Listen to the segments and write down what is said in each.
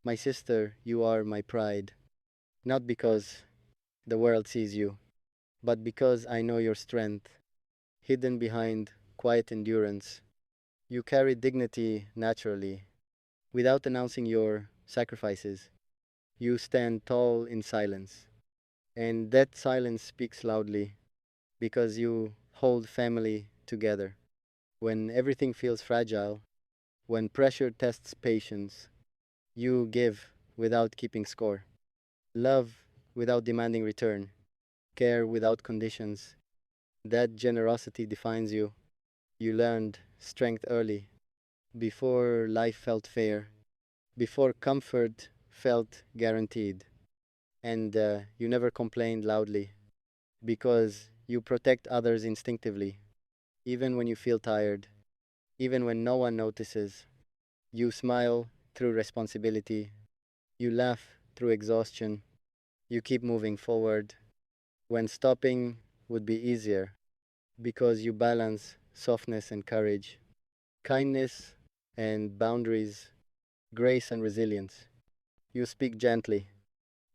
My sister, you are my pride, not because the world sees you, but because I know your strength, hidden behind quiet endurance. You carry dignity naturally, without announcing your sacrifices. You stand tall in silence, and that silence speaks loudly because you hold family together. When everything feels fragile, when pressure tests patience, you give without keeping score. Love without demanding return. Care without conditions. That generosity defines you. You learned strength early, before life felt fair, before comfort felt guaranteed. And you never complained loudly because you protect others instinctively, even when you feel tired, even when no one notices. You smile through responsibility, you laugh through exhaustion, you keep moving forward when stopping would be easier because you balance softness and courage, kindness and boundaries, grace and resilience. You speak gently,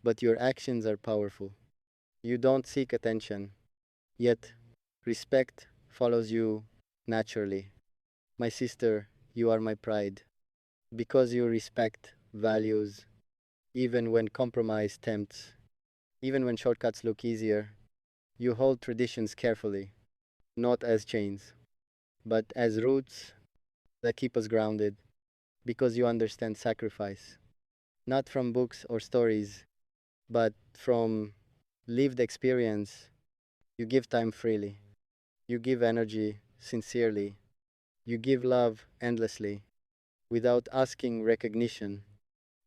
but your actions are powerful. You don't seek attention, yet respect follows you naturally. My sister, you are my pride, because you respect values, even when compromise tempts, even when shortcuts look easier. You hold traditions carefully, not as chains, but as roots that keep us grounded, because you understand sacrifice, not from books or stories, but from lived experience. You give time freely, you give energy sincerely, you give love endlessly, without asking recognition,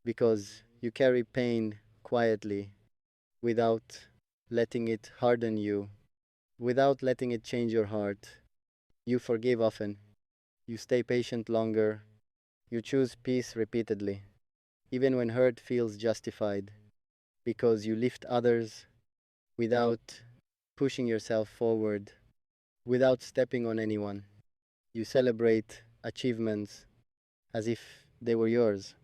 because you carry pain quietly, without letting it harden you, without letting it change your heart. You forgive often, you stay patient longer, you choose peace repeatedly, even when hurt feels justified, because you lift others without pushing yourself forward, without stepping on anyone. You celebrate achievements as if they were yours.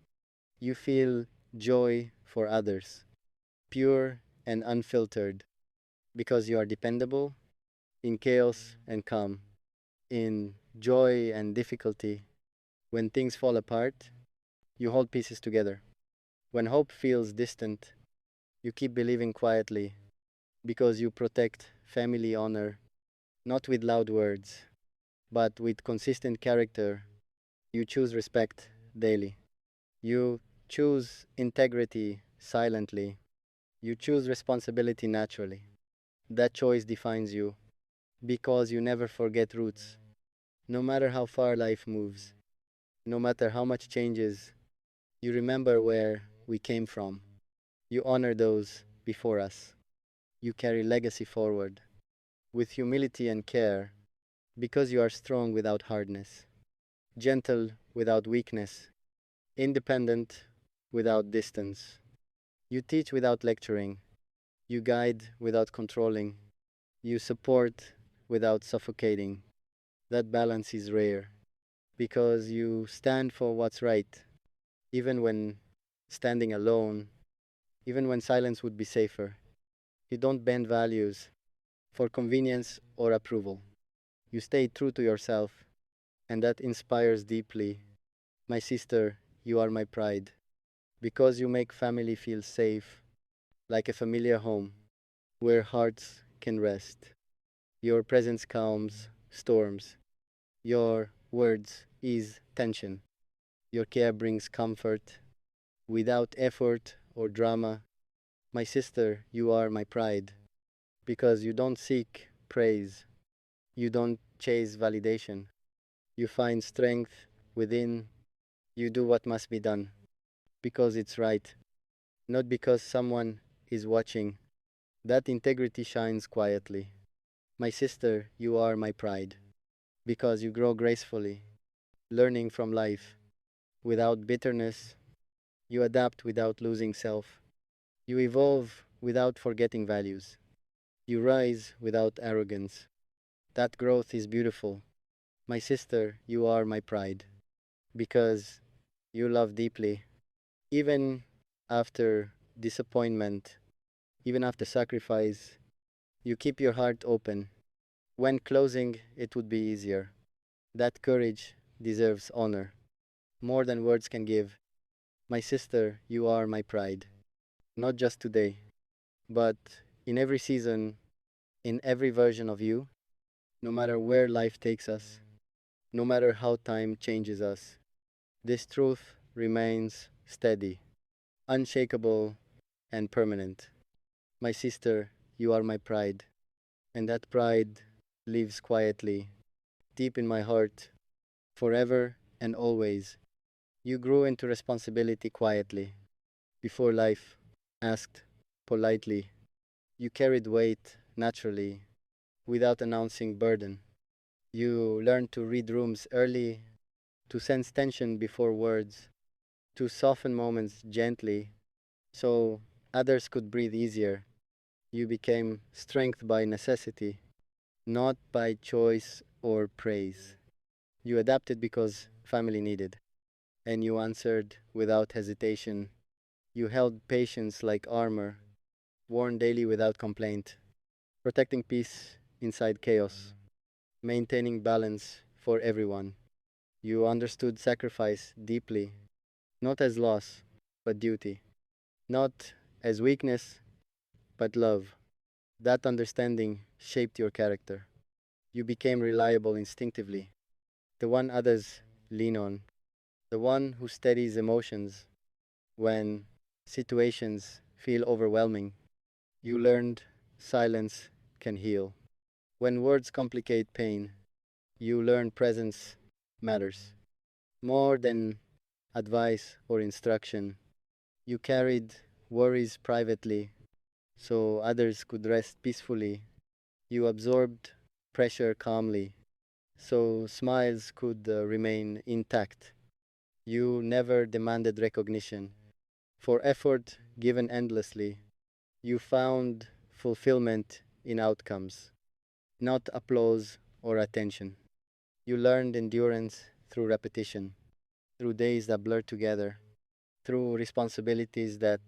You feel joy for others, pure and unfiltered, because you are dependable in chaos and calm, in joy and difficulty. When things fall apart, you hold pieces together. When hope feels distant, you keep believing quietly because you protect family honor, not with loud words, but with consistent character. You choose respect daily. You choose integrity silently. You choose responsibility naturally. That choice defines you because you never forget roots. No matter how far life moves, no matter how much changes, you remember where we came from. You honor those before us. You carry legacy forward with humility and care because you are strong without hardness, gentle without weakness, independent without distance. You teach without lecturing. You guide without controlling. You support without suffocating. That balance is rare because you stand for what's right, even when standing alone, even when silence would be safer. You don't bend values for convenience or approval. You stay true to yourself, and that inspires deeply. My sister, you are my pride because you make family feel safe, like a familiar home where hearts can rest. Your presence calms storms. Your words ease tension. Your care brings comfort without effort or drama. My sister, you are my pride because you don't seek praise. You don't chase validation. You find strength within. You do what must be done because it's right, not because someone is watching. That integrity shines quietly. My sister, you are my pride because you grow gracefully, learning from life without bitterness. You adapt without losing self. You evolve without forgetting values. You rise without arrogance. That growth is beautiful. My sister, you are my pride because you love deeply, Even after disappointment, even after sacrifice, you keep your heart open. When closing, it would be easier. That courage deserves honor, more than words can give. My sister, you are my pride. Not just today, but in every season, in every version of you, no matter where life takes us, no matter how time changes us, this truth remains steady, unshakable, and permanent. My sister, you are my pride, and that pride lives quietly, deep in my heart, forever and always. You grew into responsibility quietly, before life asked politely. You carried weight naturally, without announcing burden. You learned to read rooms early, to sense tension before words, to soften moments gently so others could breathe easier. You became strength by necessity, not by choice or praise. You adapted because family needed, and you answered without hesitation. You held patience like armor, worn daily without complaint, protecting peace inside chaos, maintaining balance for everyone. You understood sacrifice deeply, not as loss, but duty, not as weakness, but love. That understanding shaped your character. You became reliable instinctively, the one others lean on, the one who steadies emotions when situations feel overwhelming. You learned silence can heal. When words complicate pain, you learn presence matters. More than advice or instruction, you carried worries privately so others could rest peacefully. You absorbed pressure calmly so smiles could remain intact. You never demanded recognition. For effort given endlessly, you found fulfillment in outcomes, not applause or attention. You learned endurance through repetition, through days that blurred together, through responsibilities that